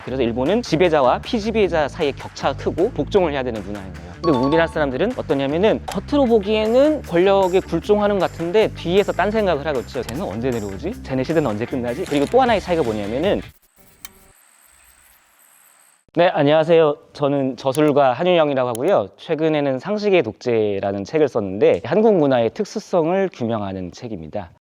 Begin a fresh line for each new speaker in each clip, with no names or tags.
그래서 일본은 지배자와 피지배자 사이의 격차가 크고 복종을 해야 되는 문화인 거예요. 근데 우리나라 사람들은 어떠냐면은 겉으로 보기에는 권력에 굴종하는 것 같은데 뒤에서 딴 생각을 하겠죠. 쟤는 언제 내려오지? 쟤네 시대는 언제 끝나지? 그리고 또 하나의 차이가 뭐냐면은 네, 안녕하세요. 저는 저술가 한윤영이라고 하고요. 최근에는 상식의 독재라는 책을 썼는데 한국 문화의 특수성을 규명하는 책입니다.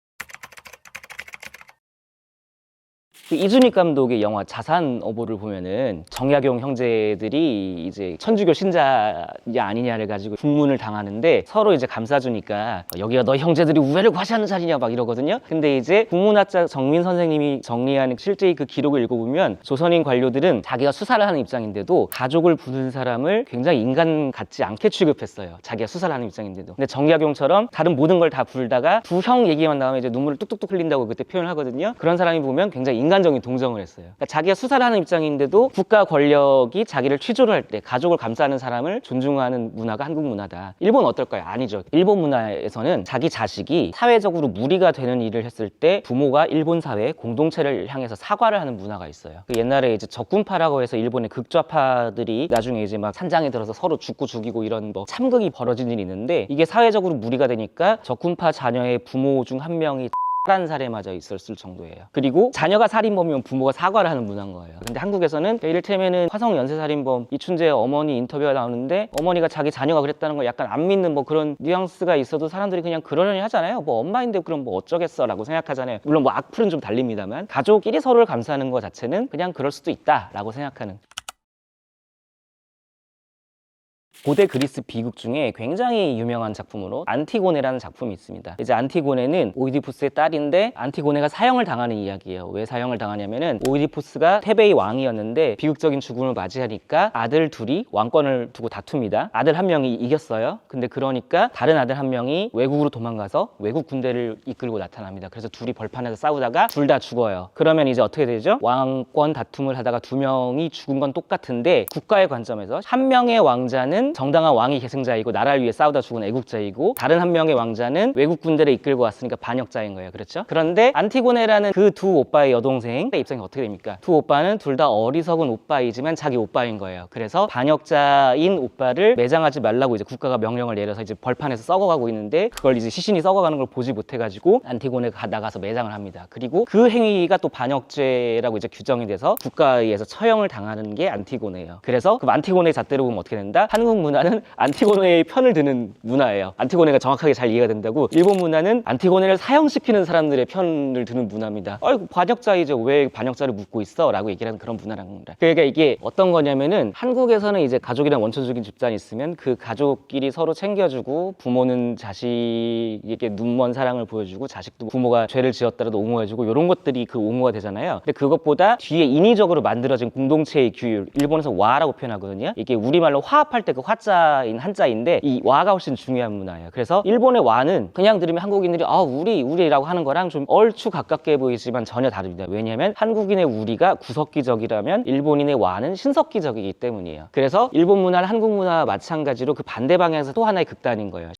이준익 감독의 영화 자산어보를 보면은 정약용 형제들이 이제 천주교 신자냐 아니냐를 가지고 국문을 당하는데 서로 이제 감싸주니까 여기가 너희 형제들이 우애를 과시하는 자리냐 막 이러거든요. 근데 이제 국문학자 정민 선생님이 정리하는 실제 그 기록을 읽어보면 조선인 관료들은 자기가 수사를 하는 입장인데도 가족을 부른 사람을 굉장히 인간 같지 않게 취급했어요. 자기가 수사를 하는 입장인데도. 근데 정약용처럼 다른 모든 걸 다 불다가 두 형 얘기만 나오면 이제 눈물을 뚝뚝뚝 흘린다고 그때 표현을 하거든요. 그런 사람이 보면 굉장히 인간적인 동정을 했어요. 그러니까 자기가 수사를 하는 입장인데도 국가 권력이 자기를 취조를 할 때 가족을 감싸는 사람을 존중하는 문화가 한국 문화다. 일본 어떨까요? 아니죠. 일본 문화에서는 자기 자식이 사회적으로 무리가 되는 일을 했을 때 부모가 일본 사회 공동체를 향해서 사과를 하는 문화가 있어요. 옛날에 이제 적군파라고 해서 일본의 극좌파들이 나중에 이제 막 산장에 들어서 서로 죽고 죽이고 이런 뭐 참극이 벌어진 일이 있는데 이게 사회적으로 무리가 되니까 적군파 자녀의 부모 중 한 명이 한 살해마저 있었을 정도예요. 그리고 자녀가 살인범이면 부모가 사과를 하는 문화인 거예요. 근데 한국에서는 이를테면은 화성 연쇄살인범 이춘재 어머니 인터뷰가 나오는데 어머니가 자기 자녀가 그랬다는 걸 약간 안 믿는 뭐 그런 뉘앙스가 있어도 사람들이 그냥 그러려니 하잖아요. 뭐 엄마인데 그럼 뭐 어쩌겠어 라고 생각하잖아요. 물론 뭐 악플은 좀 달립니다만 가족끼리 서로를 감싸는 것 자체는 그냥 그럴 수도 있다 라고 생각하는. 고대 그리스 비극 중에 굉장히 유명한 작품으로 안티고네라는 작품이 있습니다. 이제 안티고네는 오이디푸스의 딸인데 안티고네가 사형을 당하는 이야기예요. 왜 사형을 당하냐면은 오이디푸스가 테베의 왕이었는데 비극적인 죽음을 맞이하니까 아들 둘이 왕권을 두고 다툽니다. 아들 한 명이 이겼어요. 근데 그러니까 다른 아들 한 명이 외국으로 도망가서 외국 군대를 이끌고 나타납니다. 그래서 둘이 벌판에서 싸우다가 둘 다 죽어요. 그러면 이제 어떻게 되죠? 왕권 다툼을 하다가 두 명이 죽은 건 똑같은데 국가의 관점에서 한 명의 왕자는 정당한 왕이 계승자이고 나라를 위해 싸우다 죽은 애국자이고 다른 한 명의 왕자는 외국 군대를 이끌고 왔으니까 반역자인 거예요. 그렇죠? 그런데 안티고네라는 그 두 오빠의 여동생의 입장이 어떻게 됩니까? 두 오빠는 둘 다 어리석은 오빠이지만 자기 오빠인 거예요. 그래서 반역자인 오빠를 매장하지 말라고 이제 국가가 명령을 내려서 이제 벌판에서 썩어가고 있는데 그걸 이제 시신이 썩어가는 걸 보지 못해가지고 안티고네가 나가서 매장을 합니다. 그리고 그 행위가 또 반역죄라고 이제 규정이 돼서 국가에 의해서 처형을 당하는 게 안티고네예요. 그래서 그 안티고네의 잣대로 보면 어떻게 된다? 한국 문화는 안티고네의 편을 드는 문화예요. 안티고네가 정확하게 잘 이해가 된다고. 일본 문화는 안티고네를 사형시키는 사람들의 편을 드는 문화입니다. 아이고 반역자이죠. 왜 반역자를 묻고 있어? 라고 얘기를 하는 그런 문화라는 겁니다. 그러니까 이게 어떤 거냐면은 한국에서는 이제 가족이랑 원초적인 집단이 있으면 그 가족끼리 서로 챙겨주고 부모는 자식에게 눈먼 사랑을 보여주고 자식도 부모가 죄를 지었더라도 옹호해주고 이런 것들이 그 옹호가 되잖아요. 근데 그것보다 뒤에 인위적으로 만들어진 공동체의 규율, 일본에서 와라고 표현하거든요. 이게 우리말로 화합할 때 그 화자인 한자인데 이 와가 훨씬 중요한 문화예요. 그래서 일본의 와는 그냥 들으면 한국인들이 우리라고 하는 거랑 좀 얼추 가깝게 보이지만 전혀 다릅니다. 왜냐하면 한국인의 우리가 구석기적이라면 일본인의 와는 신석기적이기 때문이에요. 그래서 일본 문화는 한국 문화와 마찬가지로 그 반대 방향에서 또 하나의 극단인 거예요.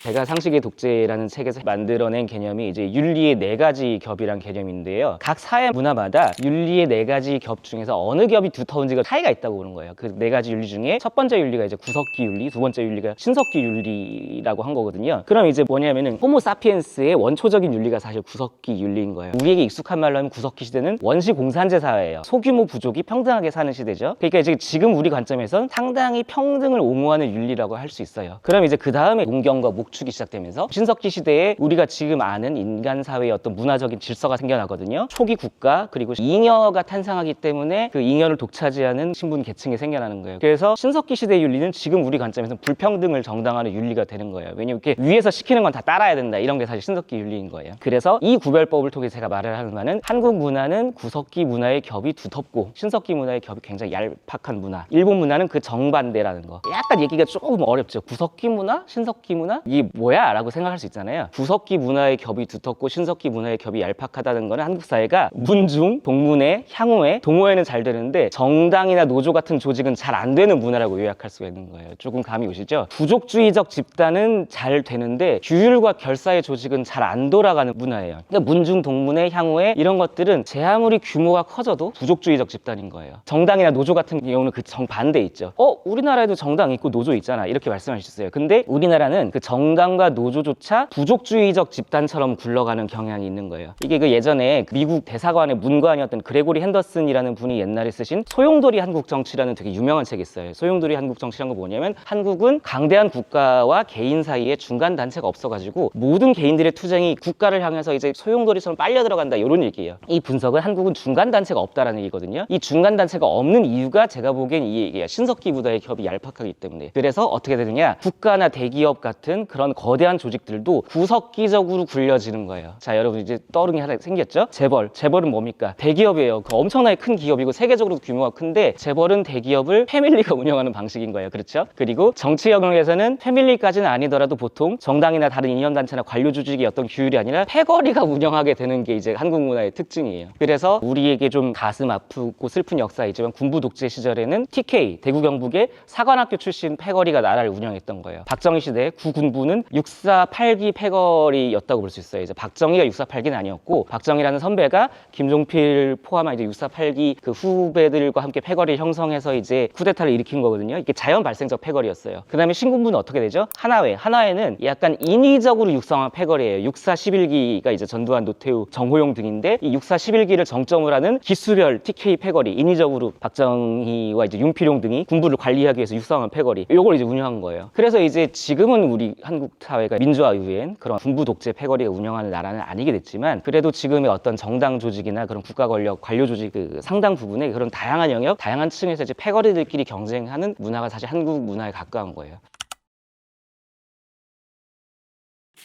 제가 상식의 독재라는 책에서 만들어낸 개념이 이제 윤리의 4가지 겹이란 개념인데요. 각 사회 문화마다 윤리의 4가지 겹 중에서 어느 겹이 두터운지가 차이가 있다고 보는 거예요. 그 4가지 윤리 중에 첫 번째 윤리가 이제 구석기 윤리, 두 번째 윤리가 신석기 윤리라고 한 거거든요. 그럼 이제 뭐냐면은 호모 사피엔스의 원초적인 윤리가 사실 구석기 윤리인 거예요. 우리에게 익숙한 말로 하면 구석기 시대는 원시 공산제 사회예요. 소규모 부족이 평등하게 사는 시대죠. 그러니까 이제 지금 우리 관점에선 상당히 평등을 옹호하는 윤리라고 할 수 있어요. 그럼 이제 그 다음에 농경과 축이 시작되면서 신석기 시대에 우리가 지금 아는 인간 사회의 어떤 문화적인 질서가 생겨나거든요. 초기 국가 그리고 잉여가 탄생하기 때문에 그 잉여를 독차지하는 신분 계층이 생겨나는 거예요. 그래서 신석기 시대의 윤리는 지금 우리 관점에서 불평등을 정당화하는 윤리가 되는 거예요. 왜냐면 이렇게 위에서 시키는 건 다 따라야 된다 이런 게 사실 신석기 윤리인 거예요. 그래서 이 구별법을 통해 제가 말을 하는 바는 한국 문화는 구석기 문화의 겹이 두텁고 신석기 문화의 겹이 굉장히 얄팍한 문화. 일본 문화는 그 정반대라는 거. 약간 얘기가 조금 어렵죠. 구석기 문화, 신석기 문화? 이 이게 뭐야? 라고 생각할 수 있잖아요. 구석기 문화의 겹이 두텁고 신석기 문화의 겹이 얄팍하다는 거는 한국 사회가 문중, 동문회, 향후회, 동호회는 잘 되는데 정당이나 노조 같은 조직은 잘 안 되는 문화라고 요약할 수가 있는 거예요. 조금 감이 오시죠? 부족주의적 집단은 잘 되는데 규율과 결사의 조직은 잘 안 돌아가는 문화예요. 그러니까 문중, 동문회, 향후회 이런 것들은 제 아무리 규모가 커져도 부족주의적 집단인 거예요. 정당이나 노조 같은 경우는 그 정반대 있죠. 우리나라에도 정당 있고 노조 있잖아 이렇게 말씀하셨어요. 근데 우리나라는 그 정당과 노조조차 부족주의적 집단처럼 굴러가는 경향이 있는 거예요. 이게 그 예전에 미국 대사관의 문관이었던 그레고리 핸더슨이라는 분이 옛날에 쓰신 소용돌이 한국 정치라는 되게 유명한 책이 있어요. 소용돌이 한국 정치라는 거 뭐냐면 한국은 강대한 국가와 개인 사이에 중간 단체가 없어가지고 모든 개인들의 투쟁이 국가를 향해서 이제 소용돌이처럼 빨려 들어간다 이런 얘기예요. 이 분석은 한국은 중간 단체가 없다라는 얘기거든요. 이 중간 단체가 없는 이유가 제가 보기엔 이 얘기예요. 신석기 부대의 겹이 얄팍하기 때문에. 그래서 어떻게 되느냐? 국가나 대기업 같은 그런 거대한 조직들도 구석기적으로 굴려지는 거예요. 자, 여러분 이제 떠오르는 게 하나 생겼죠? 재벌은 뭡니까? 대기업이에요. 그 엄청나게 큰 기업이고 세계적으로 규모가 큰데 재벌은 대기업을 패밀리가 운영하는 방식인 거예요. 그렇죠? 그리고 정치 영역에서는 패밀리까지는 아니더라도 보통 정당이나 다른 이념단체나 관료 조직의 어떤 규율이 아니라 패거리가 운영하게 되는 게 이제 한국 문화의 특징이에요. 그래서 우리에게 좀 가슴 아프고 슬픈 역사이지만 군부 독재 시절에는 TK 대구 경북의 사관학교 출신 패거리가 나라를 운영했던 거예요. 박정희 시대에 구군부는 648기 패거리였다고 볼 수 있어요. 이제 박정희가 648기는 아니었고 박정희라는 선배가 김종필 포함한 이제 648기 그 후배들과 함께 패거리를 형성해서 이제 쿠데타를 일으킨 거거든요. 이게 자연 발생적 패거리였어요. 그다음에 신군부는 어떻게 되죠? 하나회는 약간 인위적으로 육성한 패거리예요. 6411기가 이제 전두환, 노태우, 정호용 등인데 이 6411기를 정점으로 하는 기수별 TK 패거리, 인위적으로 박정희와 이제 윤필용 등이 군부를 관리하기 위해서 육성한 패거리, 요걸 이제 운영한 거예요. 그래서 이제 지금은 우리 한국 사회가 민주화 이후엔 그런 군부 독재 패거리가 운영하는 나라는 아니게 됐지만 그래도 지금의 어떤 정당 조직이나 그런 국가 권력, 관료 조직 그 상당 부분에 그런 다양한 영역, 다양한 층에서 이제 패거리들끼리 경쟁하는 문화가 사실 한국 문화에 가까운 거예요.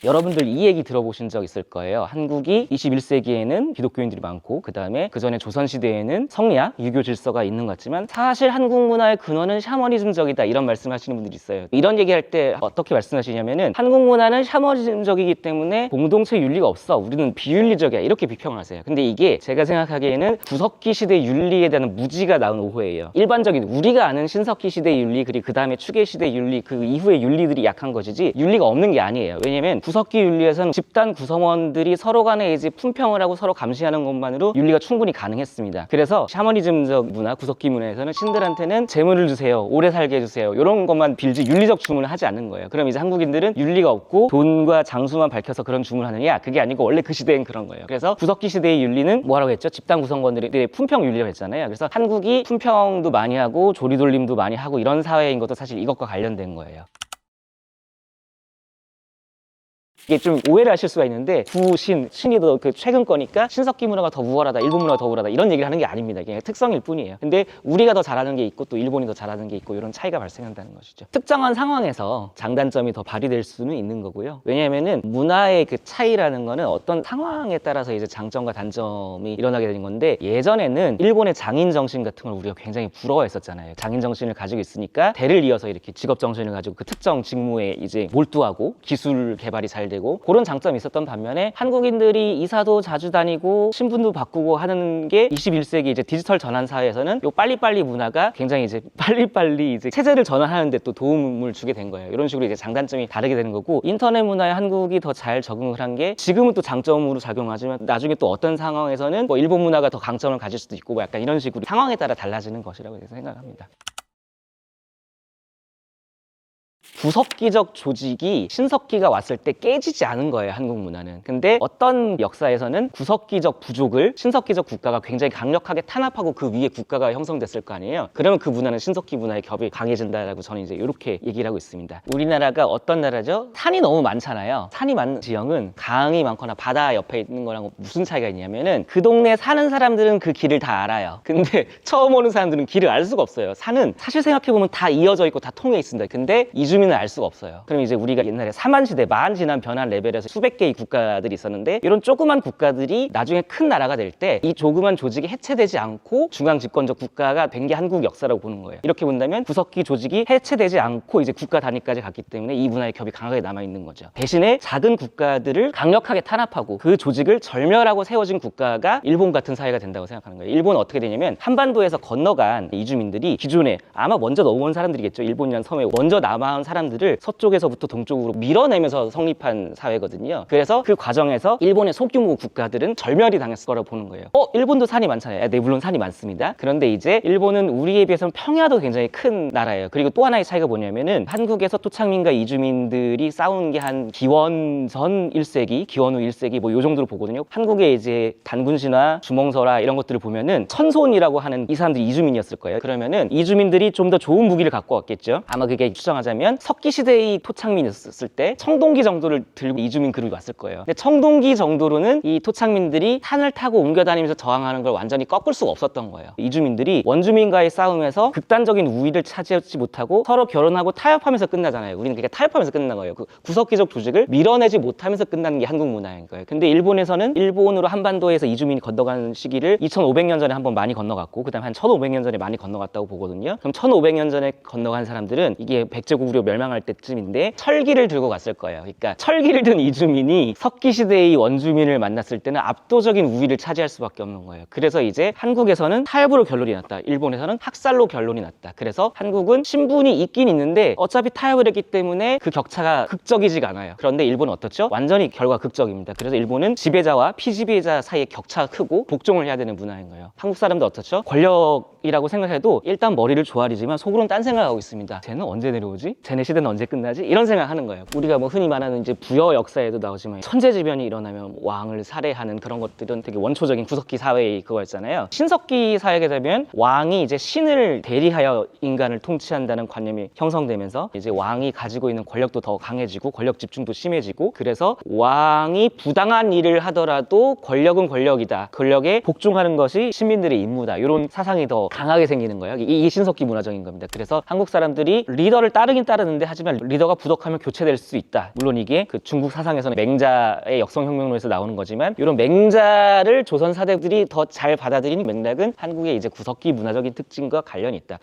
여러분들 이 얘기 들어보신 적 있을 거예요. 한국이 21세기에는 기독교인들이 많고 그 다음에 그 전에 조선시대에는 성리학, 유교 질서가 있는 것 같지만 사실 한국 문화의 근원은 샤머니즘적이다 이런 말씀하시는 분들이 있어요. 이런 얘기할 때 어떻게 말씀하시냐면은 한국 문화는 샤머니즘적이기 때문에 공동체 윤리가 없어. 우리는 비윤리적이야. 이렇게 비평을 하세요. 근데 이게 제가 생각하기에는 구석기 시대 윤리에 대한 무지가 나온 오해예요. 일반적인 우리가 아는 신석기 시대 윤리 그리고 그 다음에 추계 시대 윤리 그 이후의 윤리들이 약한 것이지 윤리가 없는 게 아니에요. 왜냐면 구석기 윤리에서는 집단 구성원들이 서로 간에 이제 품평을 하고 서로 감시하는 것만으로 윤리가 충분히 가능했습니다. 그래서 샤머니즘적 문화, 구석기 문화에서는 신들한테는 재물을 주세요, 오래 살게 해주세요 이런 것만 빌지 윤리적 주문을 하지 않는 거예요. 그럼 이제 한국인들은 윤리가 없고 돈과 장수만 밝혀서 그런 주문을 하느냐? 그게 아니고 원래 그 시대엔 그런 거예요. 그래서 구석기 시대의 윤리는 뭐라고 했죠? 집단 구성원들의 품평 윤리라고 했잖아요. 그래서 한국이 품평도 많이 하고 조리돌림도 많이 하고 이런 사회인 것도 사실 이것과 관련된 거예요. 이게 좀 오해를 하실 수가 있는데 신이 더 그 최근 거니까 신석기 문화가 더 우월하다, 일본 문화가 더 우월하다 이런 얘기를 하는 게 아닙니다. 이게 특성일 뿐이에요. 근데 우리가 더 잘하는 게 있고 또 일본이 더 잘하는 게 있고 이런 차이가 발생한다는 것이죠. 특정한 상황에서 장단점이 더 발휘될 수는 있는 거고요. 왜냐하면은 문화의 그 차이라는 거는 어떤 상황에 따라서 이제 장점과 단점이 일어나게 되는 건데 예전에는 일본의 장인 정신 같은 걸 우리가 굉장히 부러워했었잖아요. 장인 정신을 가지고 있으니까 대를 이어서 이렇게 직업 정신을 가지고 그 특정 직무에 이제 몰두하고 기술 개발이 잘 되고 그런 장점이 있었던 반면에 한국인들이 이사도 자주 다니고 신분도 바꾸고 하는 게 21세기 이제 디지털 전환 사회에서는 요 빨리빨리 문화가 굉장히 이제 빨리빨리 이제 체제를 전환하는데 또 도움을 주게 된 거예요. 이런 식으로 이제 장단점이 다르게 되는 거고 인터넷 문화에 한국이 더 잘 적응을 한 게 지금은 또 장점으로 작용하지만 나중에 또 어떤 상황에서는 뭐 일본 문화가 더 강점을 가질 수도 있고 뭐 약간 이런 식으로 상황에 따라 달라지는 것이라고 생각합니다. 구석기적 조직이 신석기가 왔을 때 깨지지 않은 거예요, 한국 문화는. 근데 어떤 역사에서는 구석기적 부족을 신석기적 국가가 굉장히 강력하게 탄압하고 그 위에 국가가 형성됐을 거 아니에요. 그러면 그 문화는 신석기 문화의 겹이 강해진다라고 저는 이제 이렇게 얘기를 하고 있습니다. 우리나라가 어떤 나라죠? 산이 너무 많잖아요. 산이 많은 지형은 강이 많거나 바다 옆에 있는 거랑 무슨 차이가 있냐면은 그 동네에 사는 사람들은 그 길을 다 알아요. 근데 처음 오는 사람들은 길을 알 수가 없어요. 산은 사실 생각해보면 다 이어져 있고 다 통해 있습니다. 근데 이주민 이주민은 알 수가 없어요. 그럼 이제 우리가 옛날에 사만시대, 만지난 변한 레벨에서 수백 개의 국가들이 있었는데 이런 조그만 국가들이 나중에 큰 나라가 될 때 이 조그만 조직이 해체되지 않고 중앙 집권적 국가가 된 게 한국 역사라고 보는 거예요. 이렇게 본다면 구석기 조직이 해체되지 않고 이제 국가 단위까지 갔기 때문에 이 문화의 겹이 강하게 남아있는 거죠. 대신에 작은 국가들을 강력하게 탄압하고 그 조직을 절멸하고 세워진 국가가 일본 같은 사회가 된다고 생각하는 거예요. 일본은 어떻게 되냐면 한반도에서 건너간 이주민들이 기존에 아마 먼저 넘어온 사람들이겠죠. 일본이라는 섬에 먼저 남아온 사람들을 서쪽에서부터 동쪽으로 밀어내면서 성립한 사회거든요. 그래서 그 과정에서 일본의 소규모 국가들은 절멸이 당했을 거라고 보는 거예요. 일본도 산이 많잖아요. 네, 물론 산이 많습니다. 그런데 이제 일본은 우리에 비해서는 평야도 굉장히 큰 나라예요. 그리고 또 하나의 차이가 뭐냐면은 한국에서 토착민과 이주민들이 싸운 게 한 기원 전 1세기, 기원 후 1세기 뭐 요 정도로 보거든요. 한국의 이제 단군신화, 주몽설화 이런 것들을 보면은 천손이라고 하는 이 사람들이 이주민이었을 거예요. 그러면은 이주민들이 좀 더 좋은 무기를 갖고 왔겠죠. 아마 그게 추정하자면 석기 시대의 토착민이었을 때 청동기 정도를 들고 이주민 그룹이 왔을 거예요. 근데 청동기 정도로는 이 토착민들이 산을 타고 옮겨 다니면서 저항하는 걸 완전히 꺾을 수가 없었던 거예요. 이주민들이 원주민과의 싸움에서 극단적인 우위를 차지하지 못하고 서로 결혼하고 타협하면서 끝나잖아요. 우리는 그게 타협하면서 끝난 거예요. 그 구석기적 조직을 밀어내지 못하면서 끝나는 게 한국 문화인 거예요. 근데 일본에서는 일본으로 한반도에서 이주민이 건너가는 시기를 2500년 전에 한번 많이 건너갔고 그 다음에 한 1500년 전에 많이 건너갔다고 보거든요. 그럼 1500년 전에 건너간 사람들은 이게 백제고구려 멸망할 때쯤인데 철기를 들고 갔을 거예요. 그러니까 철기를 든 이주민이 석기 시대의 원주민을 만났을 때는 압도적인 우위를 차지할 수밖에 없는 거예요. 그래서 이제 한국에서는 타협으로 결론이 났다. 일본에서는 학살로 결론이 났다. 그래서 한국은 신분이 있긴 있는데 어차피 타협을 했기 때문에 그 격차가 극적이지가 않아요. 그런데 일본은 어떻죠? 완전히 결과 극적입니다. 그래서 일본은 지배자와 피지배자 사이의 격차가 크고 복종을 해야 되는 문화인 거예요. 한국 사람도 어떻죠? 권력이라고 생각해도 일단 머리를 조아리지만 속으로는 딴 생각하고 있습니다. 쟤는 언제 내려오지? 쟤네 시대는 언제 끝나지? 이런 생각하는 거예요. 우리가 뭐 흔히 말하는 이제 부여 역사에도 나오지만 천재지변이 일어나면 왕을 살해하는 그런 것들은 되게 원초적인 구석기 사회의 그거였잖아요. 신석기 사회가 되면 왕이 이제 신을 대리하여 인간을 통치한다는 관념이 형성되면서 이제 왕이 가지고 있는 권력도 더 강해지고 권력 집중도 심해지고 그래서 왕이 부당한 일을 하더라도 권력은 권력이다. 권력에 복종하는 것이 시민들의 임무다. 이런 사상이 더 강하게 생기는 거예요. 이게 신석기 문화적인 겁니다. 그래서 한국 사람들이 리더를 따르긴 따르는데 하지만 리더가 부족하면 교체될 수 있다. 물론 이게 그 중국 사상에서는 맹자의 역성혁명론에서 나오는 거지만 이런 맹자를 조선 사대들이 더 잘 받아들이는 맥락은 한국의 이제 구석기 문화적인 특징과 관련이 있다.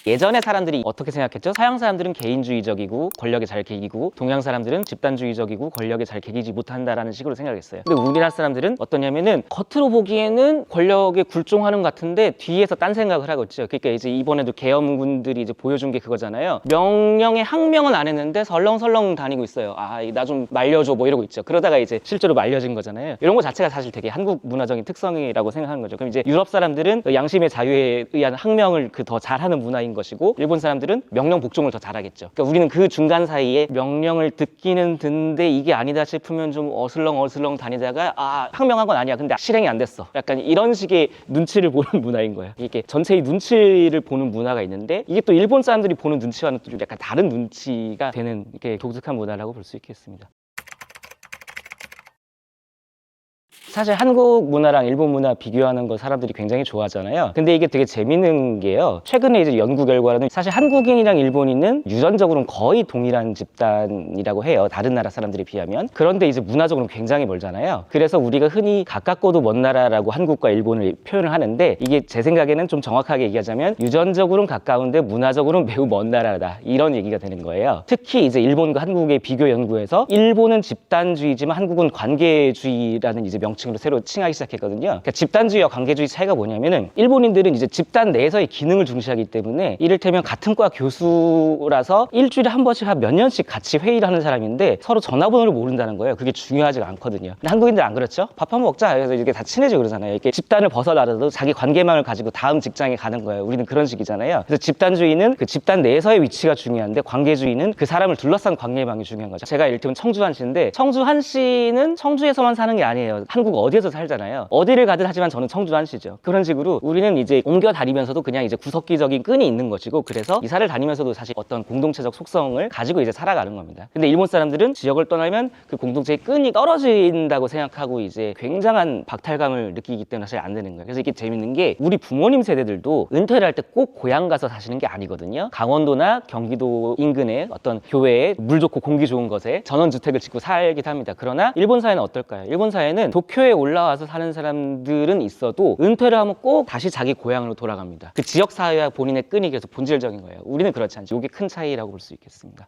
예전의 사람들이 어떻게 생각했죠? 서양 사람들은 개인주의적이고 권력에 잘 개기고 동양 사람들은 집단주의적이고 권력에 잘 개기지 못한다라는 식으로 생각했어요. 근데 우리나라 사람들은 어떠냐면은 겉으로 보기에는 권력에 굴종하는 것 같은데 뒤에서 딴 생각을 하고 있죠. 그러니까 이제 이번에도 계엄군들이 이제 보여준 게 그거잖아요. 명령의 항명은 안 했는데 설렁설렁 다니고 있어요. 나 좀 말려줘 뭐 이러고 있죠. 그러다가 이제 실제로 말려진 거잖아요. 이런 거 자체가 사실 되게 한국 문화적인 특성이라고 생각하는 거죠. 그럼 이제 유럽 사람들은 양심의 자유에 의한 항명을 더 잘하는 문화인 것이고 일본 사람들은 명령 복종을 더 잘하겠죠. 그러니까 우리는 그 중간 사이에 명령을 듣기는 듣는데 이게 아니다 싶으면 좀 어슬렁 다니다가 항명한 건 아니야. 근데 실행이 안 됐어. 약간 이런 식의 눈치를 보는 문화인 거예요. 이게 전체의 눈치를 보는 문화가 있는데 이게 또 일본 사람들이 보는 눈치와는 또 약간 다른 눈치가 되는 이렇게 독특한 문화라고 볼 수 있겠습니다. 사실 한국 문화랑 일본 문화 비교하는 거 사람들이 굉장히 좋아하잖아요. 근데 이게 되게 재밌는 게요. 최근에 이제 연구 결과로는 사실 한국인이랑 일본인은 유전적으로는 거의 동일한 집단이라고 해요. 다른 나라 사람들에 비하면. 그런데 이제 문화적으로는 굉장히 멀잖아요. 그래서 우리가 흔히 가깝고도 먼 나라라고 한국과 일본을 표현을 하는데 이게 제 생각에는 좀 정확하게 얘기하자면 유전적으로는 가까운데 문화적으로는 매우 먼 나라다. 이런 얘기가 되는 거예요. 특히 이제 일본과 한국의 비교 연구에서 일본은 집단주의지만 한국은 관계주의라는 이제 명칭 으로 새로 칭하기 시작했거든요. 그러니까 집단주의와 관계주의 차이가 뭐냐면은 일본인들은 이제 집단 내에서의 기능을 중시하기 때문에 이를테면 같은 과 교수라서 일주일에 한 번씩 한 몇 년씩 같이 회의를 하는 사람인데 서로 전화번호를 모른다는 거예요. 그게 중요하지가 않거든요. 근데 한국인들 안 그렇죠? 밥 한번 먹자. 그래서 이게 다 친해지고 그러잖아요. 이렇게 집단을 벗어나도 자기 관계망을 가지고 다음 직장에 가는 거예요. 우리는 그런 식이잖아요. 그래서 집단주의는 그 집단 내에서의 위치가 중요한데 관계주의는 그 사람을 둘러싼 관계망이 중요한 거죠. 제가 이를테면 청주 한씨인데 청주 한씨는 청주에서만 사는 게 아니에요. 한국 한국 어디에서 살잖아요. 어디를 가든 하지만 저는 청주 한시죠. 그런 식으로 우리는 이제 옮겨 다니면서도 그냥 이제 구석기적인 끈이 있는 것이고, 그래서 이사를 다니면서도 사실 어떤 공동체적 속성을 가지고 이제 살아가는 겁니다. 근데 일본 사람들은 지역을 떠나면 그 공동체의 끈이 떨어진다고 생각하고 이제 굉장한 박탈감을 느끼기 때문에 사실 안 되는 거예요. 그래서 이게 재밌는 게 우리 부모님 세대들도 은퇴를 할 때 꼭 고향 가서 사시는 게 아니거든요. 강원도나 경기도 인근의 어떤 교외에 물 좋고 공기 좋은 곳에 전원주택을 짓고 살기도 합니다. 그러나 일본 사회는 어떨까요? 일본 사회는 도쿄에 올라와서 사는 사람들은 있어도 은퇴를 하면 꼭 다시 자기 고향으로 돌아갑니다. 그 지역 사회와 본인의 끈이 계속 본질적인 거예요. 우리는 그렇지 않죠. 이게 큰 차이라고 볼 수 있겠습니다.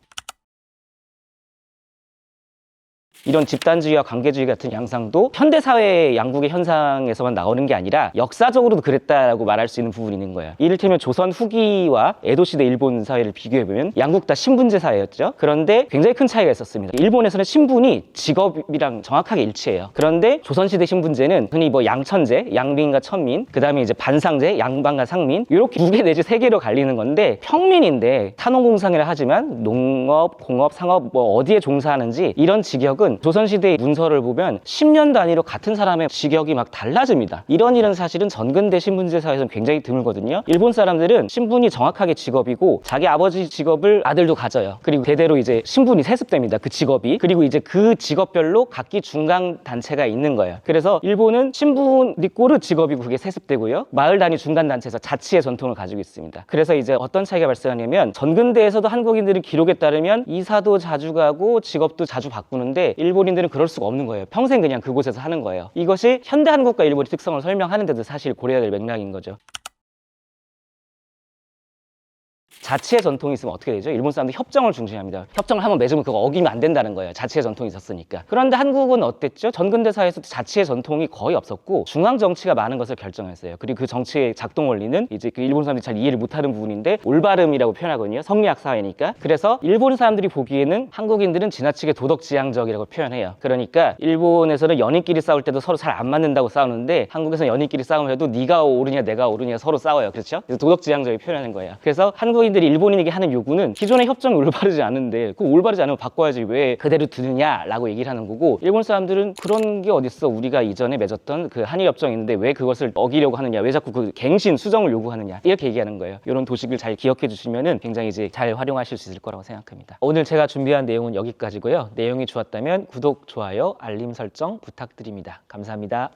이런 집단주의와 관계주의 같은 양상도 현대사회의 양국의 현상에서만 나오는 게 아니라 역사적으로도 그랬다라고 말할 수 있는 부분이 있는 거예요. 이를테면 조선 후기와 에도시대 일본 사회를 비교해보면 양국 다 신분제 사회였죠. 그런데 굉장히 큰 차이가 있었습니다. 일본에서는 신분이 직업이랑 정확하게 일치해요. 그런데 조선시대 신분제는 흔히 뭐 양천제, 양민과 천민, 그 다음에 이제 반상제, 양반과 상민, 이렇게 2개 내지 3개로 갈리는 건데, 평민인데 탄원공상이라 하지만 농업, 공업, 상업 뭐 어디에 종사하는지 이런 직역은 조선시대 문서를 보면 10년 단위로 같은 사람의 직역이 막 달라집니다. 이런 일은 사실은 전근대 신분제 사회에서는 굉장히 드물거든요. 일본 사람들은 신분이 정확하게 직업이고 자기 아버지 직업을 아들도 가져요. 그리고 대대로 이제 신분이 세습됩니다. 그 직업이. 그리고 이제 그 직업별로 각기 중간 단체가 있는 거예요. 그래서 일본은 신분 리꼬르 직업이고 그게 세습되고요. 마을 단위 중간 단체에서 자치의 전통을 가지고 있습니다. 그래서 이제 어떤 차이가 발생하냐면, 전근대에서도 한국인들이 기록에 따르면 이사도 자주 가고 직업도 자주 바꾸는데 일본인들은 그럴 수가 없는 거예요. 평생 그냥 그곳에서 하는 거예요. 이것이 현대 한국과 일본의 특성을 설명하는데도 사실 고려해야 될 맥락인 거죠. 자치의 전통이 있으면 어떻게 되죠? 일본 사람들 협정을 중시합니다. 협정을 한번 맺으면 그거 어기면 안 된다는 거예요. 자치의 전통이 있었으니까. 그런데 한국은 어땠죠? 전근대 사회에서도 자치의 전통이 거의 없었고 중앙 정치가 많은 것을 결정했어요. 그리고 그 정치의 작동 원리는 이제 그 일본 사람들이 잘 이해를 못하는 부분인데 올바름이라고 표현하거든요. 성리학 사회니까. 그래서 일본 사람들이 보기에는 한국인들은 지나치게 도덕지향적이라고 표현해요. 그러니까 일본에서는 연인끼리 싸울 때도 서로 잘 안 맞는다고 싸우는데, 한국에서는 연인끼리 싸움을 해도 네가 옳으냐 내가 옳으냐 서로 싸워요. 그렇죠? 그래서 도덕지향적이 표현하는 거예요. 그래서 한국인들이 일본인에게 하는 요구는 기존의 협정이 올바르지 않은데 그 올바르지 않으면 바꿔야지 왜 그대로 두느냐라고 얘기를 하는 거고, 일본 사람들은 그런 게 어딨어, 우리가 이전에 맺었던 그 한일 협정이 있는데 왜 그것을 어기려고 하느냐, 왜 자꾸 그 갱신 수정을 요구하느냐, 이렇게 얘기하는 거예요. 이런 도식을 잘 기억해 주시면은 굉장히 이제 잘 활용하실 수 있을 거라고 생각합니다. 오늘 제가 준비한 내용은 여기까지고요. 내용이 좋았다면 구독, 좋아요, 알림 설정 부탁드립니다. 감사합니다.